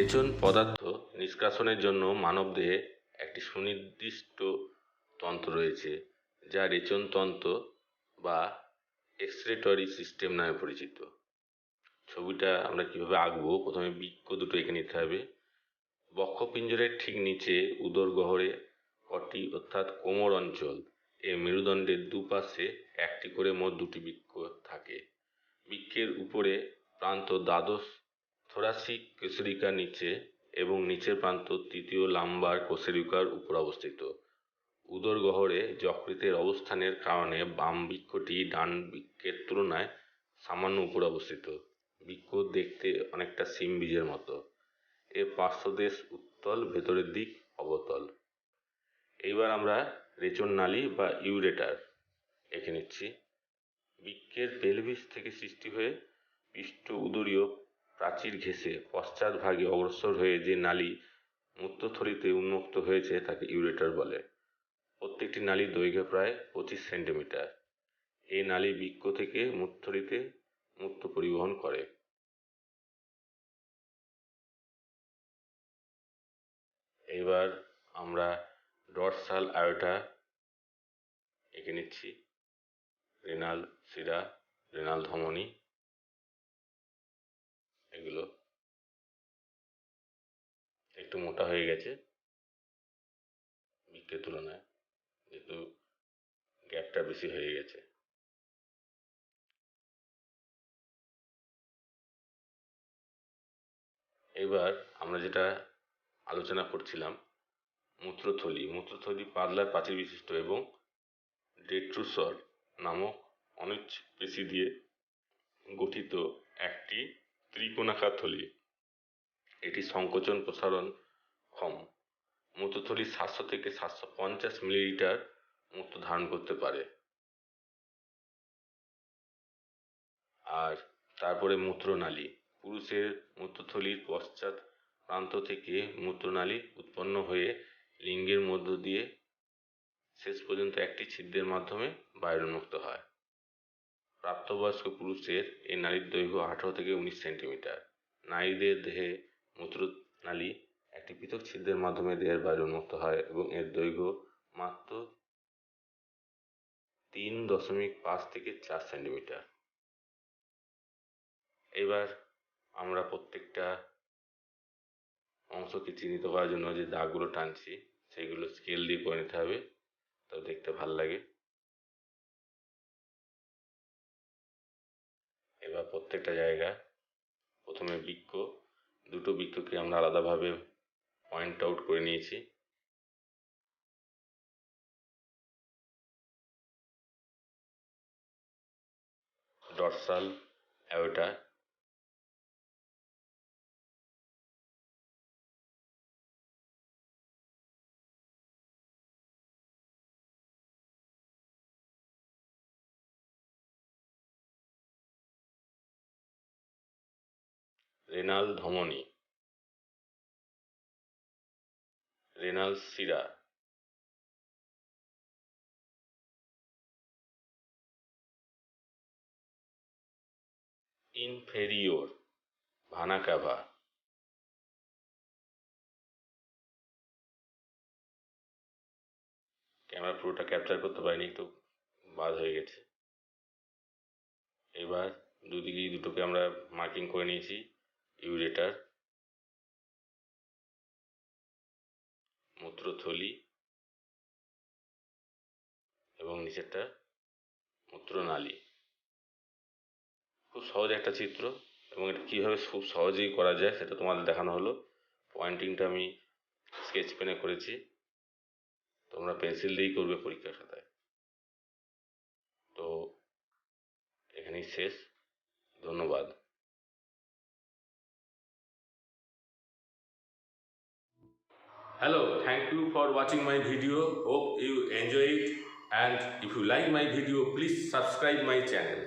রেচন পদার্থ নিষ্কাশনের জন্য মানবদেহে একটি সুনির্দিষ্ট তন্ত্র রয়েছে, যা রেচন তন্ত্র বা এক্সক্রিটরি সিস্টেম নামে পরিচিত। ছবিটা আমরা কিভাবে আঁকবো, প্রথমে বৃক্ক দুটো এঁকে নিতে হবে। বক্ষপিঞ্জরের ঠিক নিচে উদর গহ্বরে কটি অর্থাৎ কোমর অঞ্চল এর মেরুদণ্ডের দুপাশে একটি করে মোট দুটি বৃক্ক থাকে। বৃক্কের উপরে প্রান্ত দ্বাদশ থোরাসিক কোষেরিকার নিচে এবং নিচের প্রান্ত তৃতীয় লাম্বার কোষেরিকার উপর অবস্থিত। উদর গহ্বরে যকৃতের অবস্থানের কারণে বাম বৃক্কটি ডান বৃক্কের তুলনায় সামান্য উপরে অবস্থিত। বৃক্ক দেখতে অনেকটা সিম বীজের মতো। এর পার্শ্বদেশ উত্তল, ভেতরের দিক অবতল। এইবার আমরা রেচন নালী বা ইউরেটার এঁকে নিচ্ছি। বৃক্কের পেলভিস থেকে সৃষ্টি হয়ে পৃষ্ঠ উদরীয় প্রাচীর ঘেঁষে পশ্চাৎভাগে অগ্রসর হয়ে যে নালী মূত্রথলিতে উন্মুক্ত হয়েছে তাকে ইউরেটার বলে। প্রত্যেকটি নালীর দৈর্ঘ্য প্রায় 25 সেন্টিমিটার। এই নালী বৃক্ক থেকে মূত্রথলিতে মূত্র পরিবহন করে। এবার আমরা ডরসাল আয়োটা এঁকে নিচ্ছি। রেনাল শিরা, রেনাল ধমনী এগুলো একটু মোটা হয়ে গেছে বৃক্কের তুলনায়, যেহেতু গ্যাপটা বেশি হয়ে গেছে। এবার আমরা যেটা আলোচনা করছিলাম, মূত্রথলি পাতলা প্রাচীর বিশিষ্ট এবং ডেট্রুসর নামক অনিচ্ছিক পেশি দিয়ে গঠিত একটি ত্রিকোণাকার থলি। এটি সংকোচন প্রসারণ ক্ষম। মূত্রথলি 700 থেকে 750 মিলিলিটার মূত্র ধারণ করতে পারে। আর তারপরে মূত্রনালী। পুরুষের মূত্রথলির পশ্চাৎ প্রান্ত থেকে মূত্রনালী উৎপন্ন হয়ে লিঙ্গের মধ্য দিয়ে শেষ পর্যন্ত একটি ছিদ্রের মাধ্যমে বাইরে উন্মুক্ত হয়। প্রাপ্তবয়স্ক পুরুষের এই নালীর দৈর্ঘ্য 18 থেকে 19 সেন্টিমিটার। নারীদের দেহে মূত্রনালী একটি পৃথক ছিদ্রের মাধ্যমে দেহের বাইরে উন্মুক্ত হয় এবং এর দৈর্ঘ্য মাত্র 3.5 থেকে 4 সেন্টিমিটার। এবার আমরা প্রত্যেকটা অংশকে চিহ্নিত করার জন্য যে দাগগুলো টানছি সেগুলো স্কেল দিয়ে করে নিতে হবে, তাও দেখতে ভাল লাগে। এবার প্রত্যেকটা জায়গা, প্রথমে বৃক্ক, দুটো বৃক্ককে আমরা আলাদাভাবে পয়েন্ট আউট করে নিয়েছি। ডরসাল অ্যাওটা, রেনাল ধমনী, রেনাল শিরা, ইনফেরিওর ভানা ক্যাভা, ক্যামেরা পুরোটা ক্যাপচার করতে পারিনি, একটু বাদ হয়ে গেছে। এবার দুদিকেই দুটোকে আমরা মার্কিং করে নিয়েছি। ইউরেটার, মূত্রথলি এবং নিচেরটা মূত্রনালী। খুব সহজ একটা চিত্র এবং এটা কীভাবে খুব সহজেই করা যায় সেটা তোমাদের দেখানো হলো। পয়েন্টিংটা আমি স্কেচ পেনে করেছি, তোমরা পেন্সিল দিয়েই করবে পরীক্ষার খাতায়। তো এখানেই শেষ, ধন্যবাদ। Hello, thank you for watching my video. Hope you enjoy it, and if you like my video, please subscribe my channel.